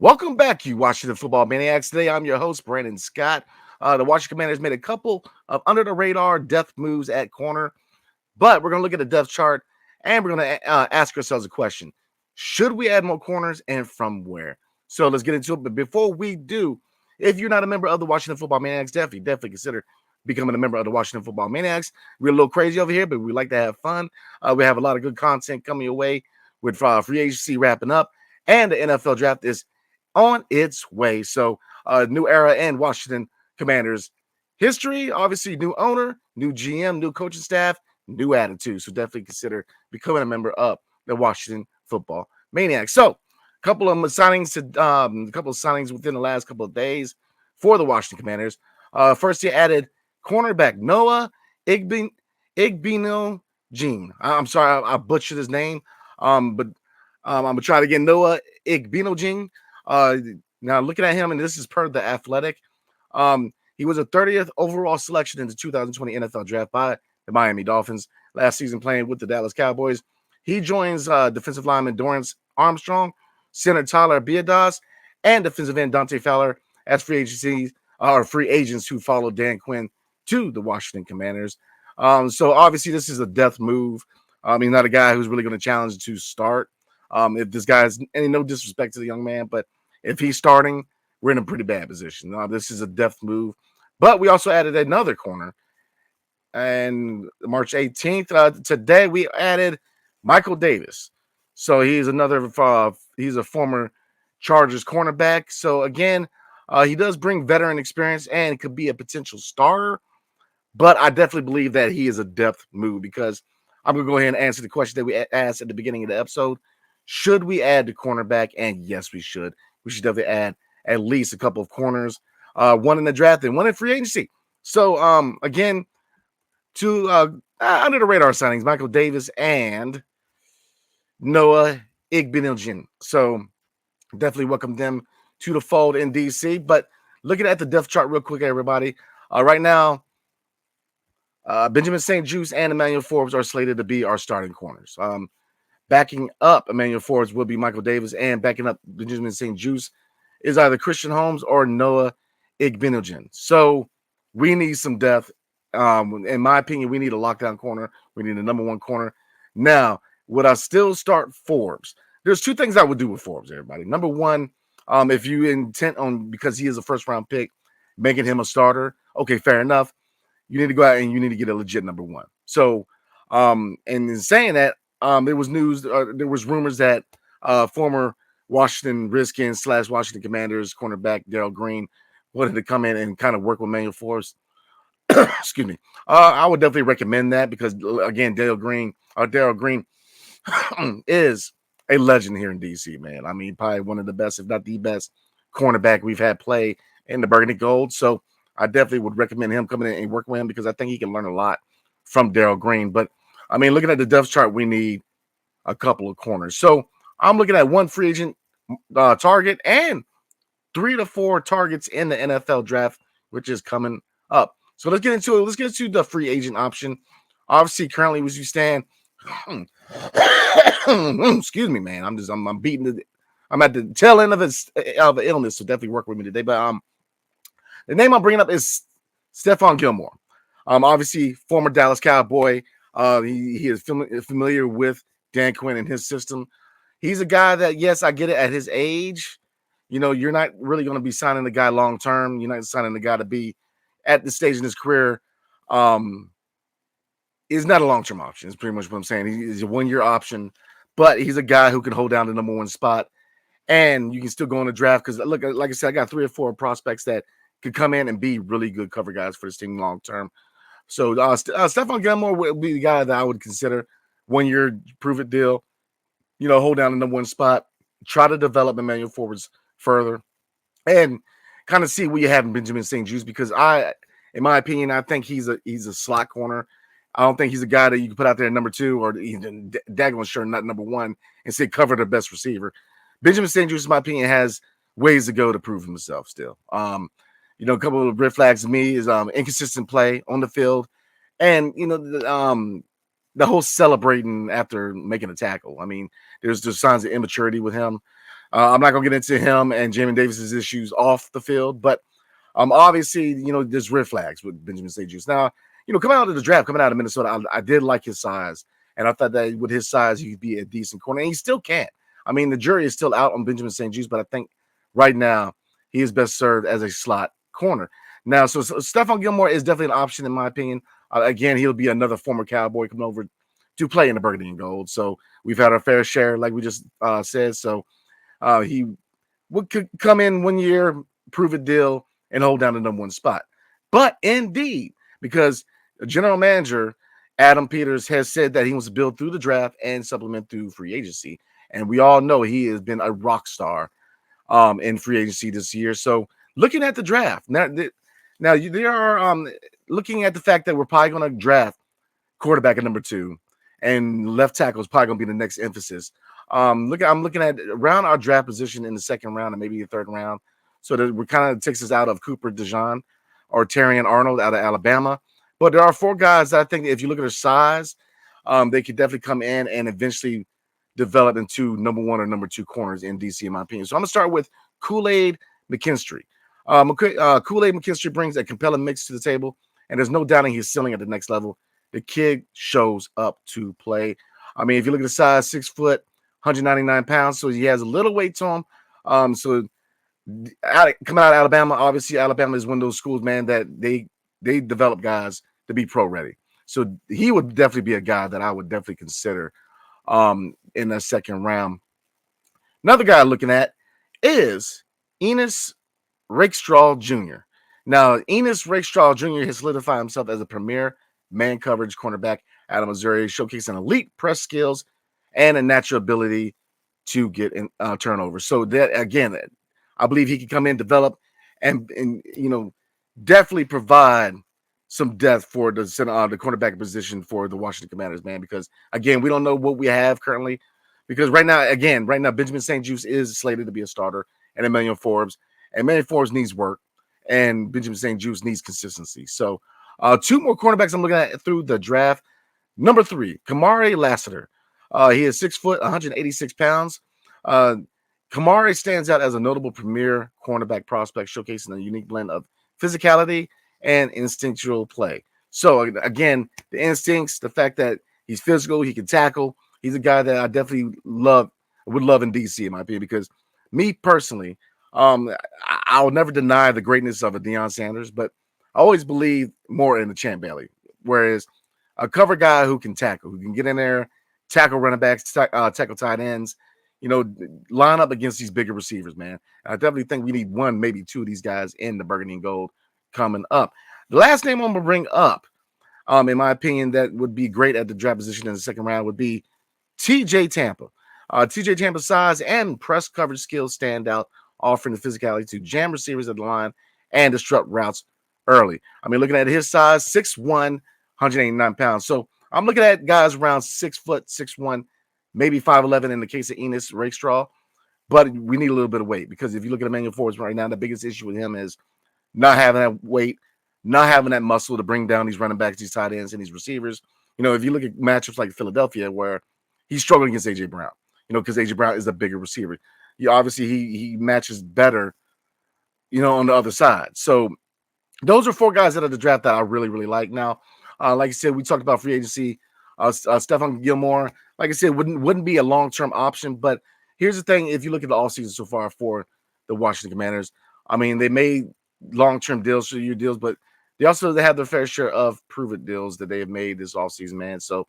Welcome back, you Washington Football Maniacs. Today, I'm your host, Brandon Scott. The Washington Commanders made a couple of under the radar depth moves at corner, but we're going to look at the depth chart and we're going to ask ourselves a question: should we add more corners and from where? So let's get into it. But before we do, if you're not a member of the Washington Football Maniacs, definitely consider becoming a member of the Washington Football Maniacs. We're a little crazy over here, but we like to have fun. We have a lot of good content coming your way with free agency wrapping up, and the NFL draft is on its way. So, new era in Washington Commanders history. Obviously, new owner, new GM, new coaching staff, new attitude. So, definitely consider becoming a member of the Washington Football Maniacs. So, a couple of signings within the last couple of days for the Washington Commanders. First, he added cornerback Noah Igbino Jean. I'm sorry, I butchered his name, but I'm gonna try it again. Noah Igbino Jean. uh, Now looking at him, and this is per the Athletic. He was a 30th overall selection in the 2020 NFL Draft by the Miami Dolphins last season, playing with the Dallas Cowboys. He joins defensive lineman Dorrance Armstrong, center Tyler Biadasz, and defensive end Dante Fowler as free agents who followed Dan Quinn to the Washington Commanders. So obviously this is a death move. He's not a guy who's really going to challenge to start. If this guy's any no disrespect to the young man, but if he's starting, we're in a pretty bad position. This is a depth move. But we also added another corner. And March 18th, today we added Michael Davis. So he's a former Chargers cornerback. So again, he does bring veteran experience and could be a potential starter. But I definitely believe that he is a depth move because I'm going to go ahead and answer the question that we asked at the beginning of the episode. Should we add the cornerback? And yes, we should. We should definitely add at least a couple of corners, one in the draft and one in free agency. So, again, two under the radar signings, Michael Davis and Noah Igbinogen. So, definitely welcome them to the fold in DC. But looking at the depth chart real quick, everybody. Right now, Benjamin St. Juste and Emmanuel Forbes are slated to be our starting corners. Backing up Emmanuel Forbes will be Michael Davis, and backing up Benjamin St. Juste is either Christian Holmes or Noah Igbinogen. So we need some depth. In my opinion, we need a lockdown corner. We need a number one corner. Now, would I still start Forbes? There's two things I would do with Forbes, everybody. Number one, if you intent on, because he is a first round pick, making him a starter, okay, fair enough. You need to go out and you need to get a legit number one. So, and in saying that, there was there was rumors that former Washington Redskins / Washington Commanders cornerback Darrell Green wanted to come in and kind of work with Manuel Force. Excuse me. I would definitely recommend that because again, Darrell Green is a legend here in DC, man. I mean, probably one of the best, if not the best, cornerback we've had play in the Burgundy Gold. So I definitely would recommend him coming in and working with him because I think he can learn a lot from Darrell Green. But I mean, looking at the depth chart, we need a couple of corners. So I'm looking at one free agent target and 3 to 4 targets in the NFL draft, which is coming up. So let's get into it. Let's get into the free agent option. Obviously, currently, as you stand, excuse me, man. I'm beating the. I'm at the tail end of of an illness, so definitely work with me today. But the name I'm bringing up is Stephon Gilmore. Obviously, former Dallas Cowboy. He is familiar with Dan Quinn and his system. He's a guy that, yes, I get it. At his age, you're not really going to be signing the guy long term. You're not signing the guy to be at the stage in his career. Is not a long term option. Is pretty much what I'm saying. He's a 1-year option, but he's a guy who can hold down the number one spot, and you can still go in the draft because look, like I said, I got 3 or 4 prospects that could come in and be really good cover guys for this team long term. So Stephon Gilmore would be the guy that I would consider 1-year prove it deal. Hold down the number one spot, try to develop Emmanuel Forbes further, and kind of see what you have in Benjamin St. Juste because in my opinion, I think he's a slot corner. I don't think he's a guy that you can put out there at number 2 or even daggone sure not number 1 and say cover the best receiver. Benjamin St. Juste, in my opinion, has ways to go to prove himself still. A couple of red flags to me is inconsistent play on the field, and the whole celebrating after making a tackle. I mean, there's signs of immaturity with him. I'm not gonna get into him and Jamin Davis's issues off the field, but obviously, there's red flags with Benjamin St. Juice. Now, coming out of the draft, coming out of Minnesota, I did like his size, and I thought that with his size, he could be a decent corner, and he still can't. I mean, the jury is still out on Benjamin St. Juice, but I think right now he is best served as a slot corner. Now, so Stephon Gilmore is definitely an option in my opinion. Again, he'll be another former Cowboy coming over to play in the burgundy and gold. So we've had our fair share, like we just said. So he would come in 1 year, prove a deal, and hold down the number one spot. But indeed, because the general manager, Adam Peters, has said that he wants to build through the draft and supplement through free agency. And we all know he has been a rock star in free agency this year. So looking at the draft, now they are looking at the fact that we're probably going to draft quarterback at number 2, and left tackle is probably going to be the next emphasis. I'm looking at around our draft position in the second round and maybe the third round, so that we kind of takes us out of Cooper DeJean or Terrion Arnold out of Alabama. But there are 4 guys that I think if you look at their size, they could definitely come in and eventually develop into number 1 or number 2 corners in DC, in my opinion. So I'm gonna start with Kool-Aid McKinstry. Kool-Aid McKinstry brings a compelling mix to the table, and there's no doubting his ceiling at the next level. The kid shows up to play. I mean, if you look at the size, 6 foot, 199 pounds, so he has a little weight to him. Coming out of Alabama, obviously Alabama is one of those schools, man, that they develop guys to be pro ready. So he would definitely be a guy that I would definitely consider in the second round. Another guy I'm looking at is Enos Rakestraw Jr. Now, Enos Rakestraw Jr. has solidified himself as a premier man coverage cornerback out of Missouri, showcasing elite press skills and a natural ability to get in turnovers. So that again, I believe he can come in, develop, and definitely provide some depth for the cornerback position for the Washington Commanders, man. Because again, we don't know what we have currently. Because right now, Benjamin St. Juice is slated to be a starter, and Emmanuel Forbes needs work, and Benjamin St. Juice needs consistency. So, 2 more cornerbacks I'm looking at through the draft. Number 3, Kamari Lassiter. He is 6 foot, 186 pounds. Kamari stands out as a notable premier cornerback prospect, showcasing a unique blend of physicality and instinctual play. So again, the instincts, the fact that he's physical, he can tackle. He's a guy that I definitely would love in DC, in my opinion, because me personally, I'll never deny the greatness of a Deion Sanders, but I always believe more in the Champ Bailey. Whereas a cover guy who can tackle, who can get in there, tackle running backs, tackle tight ends, line up against these bigger receivers, man. I definitely think we need 1, maybe 2 of these guys in the burgundy and gold coming up. The last name I'm gonna bring up, in my opinion, that would be great at the draft position in the second round would be TJ Tampa. TJ Tampa's size and press coverage skills stand out, offering the physicality to jam receivers at the line and disrupt routes early. I mean, looking at his size, 6'1", 189 pounds. So I'm looking at guys around 6 foot, 6'1", maybe 5'11" in the case of Enos Rakestraw. But we need a little bit of weight, because if you look at Emmanuel Forbes right now, the biggest issue with him is not having that weight, not having that muscle to bring down these running backs, these tight ends, and these receivers. If you look at matchups like Philadelphia, where he's struggling against A.J. Brown, because A.J. Brown is a bigger receiver. He matches better, on the other side. So those are 4 guys that are the draft that I really, really like. Now, like I said, we talked about free agency. Stephon Gilmore, like I said, wouldn't be a long-term option. But here's the thing: if you look at the offseason so far for the Washington Commanders, I mean, they made long-term deals, 3-year deals, but they have their fair share of prove-it deals that they have made this offseason, man. So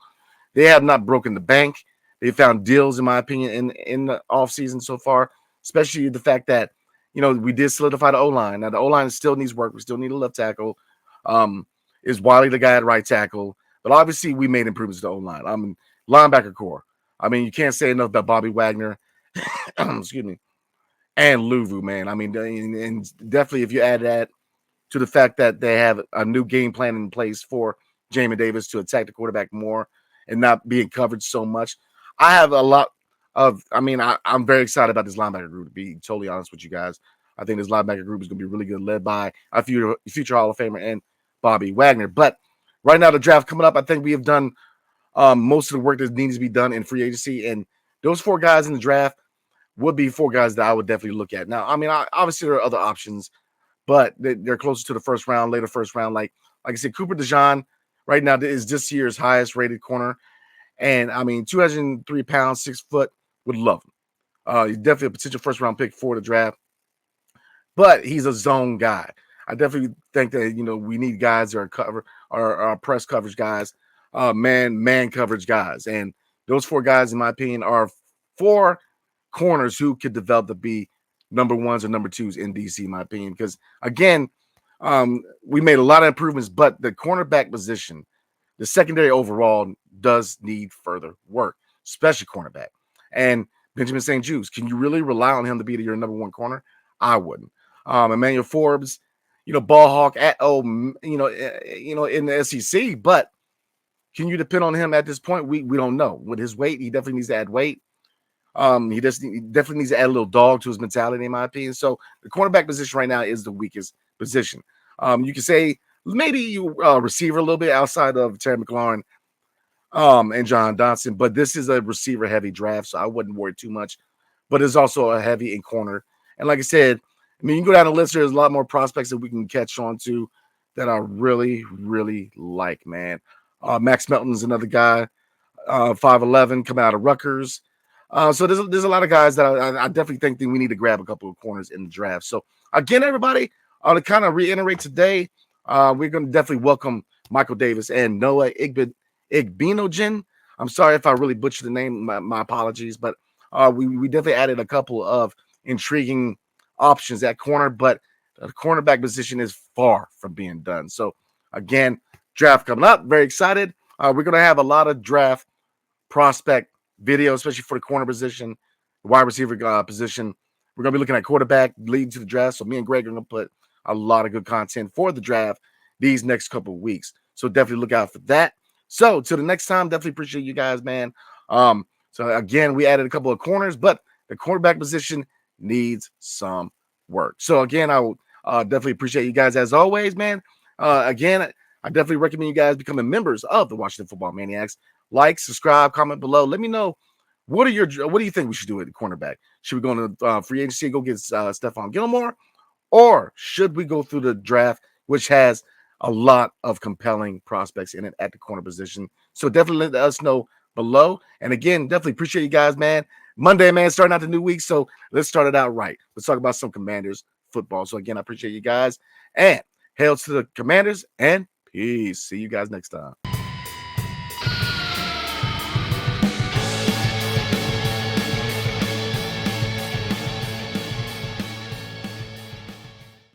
they have not broken the bank. They found deals, in my opinion, in the offseason so far, especially the fact that, we did solidify the O-line. Now, the O-line still needs work. We still need a left tackle. Is Wiley the guy at right tackle? But obviously, we made improvements to the O-line. I mean, linebacker core. I mean, you can't say enough about Bobby Wagner. Excuse me. And Luvu, man. I mean, and definitely if you add that to the fact that they have a new game plan in place for Jamin Davis to attack the quarterback more and not being covered so much, I have a lot of, I'm very excited about this linebacker group, to be totally honest with you guys. I think this linebacker group is going to be really good, led by a future Hall of Famer and Bobby Wagner. But right now, the draft coming up, I think we have done most of the work that needs to be done in free agency. And those 4 guys in the draft, would be four guys that I would definitely look at. Now, I mean, obviously there are other options, but they're closer to the first round, later first round. Like I said, Cooper DeJean right now is this year's highest rated corner. And I mean, 203 pounds, 6 foot, would love him. He's definitely a potential first round pick for the draft, but he's a zone guy. I definitely think that we need guys that are are press coverage guys, man coverage guys, and those four guys, in my opinion, are four corners who could develop to be number ones or number twos in DC, in my opinion. Because again, we made a lot of improvements, but the cornerback position, the secondary overall, does need further work, especially cornerback. And Benjamin St. Juice, can you really rely on him to be your number one corner? I wouldn't. Emmanuel Forbes, ball hawk at in the SEC, but can you depend on him at this point? We don't know. With his weight, he definitely needs to add weight. He definitely needs to add a little dog to his mentality, in my opinion. So the cornerback position right now is the weakest position. You can say maybe you receiver a little bit outside of Terry McLaurin and John Dotson, but this is a receiver heavy draft, so I wouldn't worry too much. But it's also a heavy in corner. And like I said, I mean, you can go down the list. There's a lot more prospects that we can catch on to that I really, really like, man. Max Melton's another guy, 5'11", coming out of Rutgers. So there's a lot of guys that I definitely think that we need to grab a couple of corners in the draft. So again, everybody, to kind of reiterate today, we're going to definitely welcome Michael Davis and Noah Igbinogen. I'm sorry if I really butchered the name. My apologies, but we definitely added a couple of intriguing options at corner, but the cornerback position is far from being done. So again, draft coming up. Very excited. We're going to have a lot of draft prospect video, especially for the corner position, the wide receiver position. We're going to be looking at quarterback leading to the draft. So me and Greg are going to put a lot of good content for the draft these next couple of weeks. So definitely look out for that. So till the next time, definitely appreciate you guys, man. So again, we added a couple of corners, but the quarterback position needs some work. So again, I will definitely appreciate you guys as always, man. Again, I definitely recommend you guys becoming members of the Washington Football Maniacs. Like, subscribe, comment below. Let me know what do you think we should do at the cornerback? Should we go into free agency and go get Stephon Gilmore, or should we go through the draft, which has a lot of compelling prospects in it at the corner position? So definitely let us know below. And again, definitely appreciate you guys, man. Monday, man, starting out the new week. So let's start it out right. Let's talk about some Commanders football. So again, I appreciate you guys, and hail to the Commanders, and peace. See you guys next time.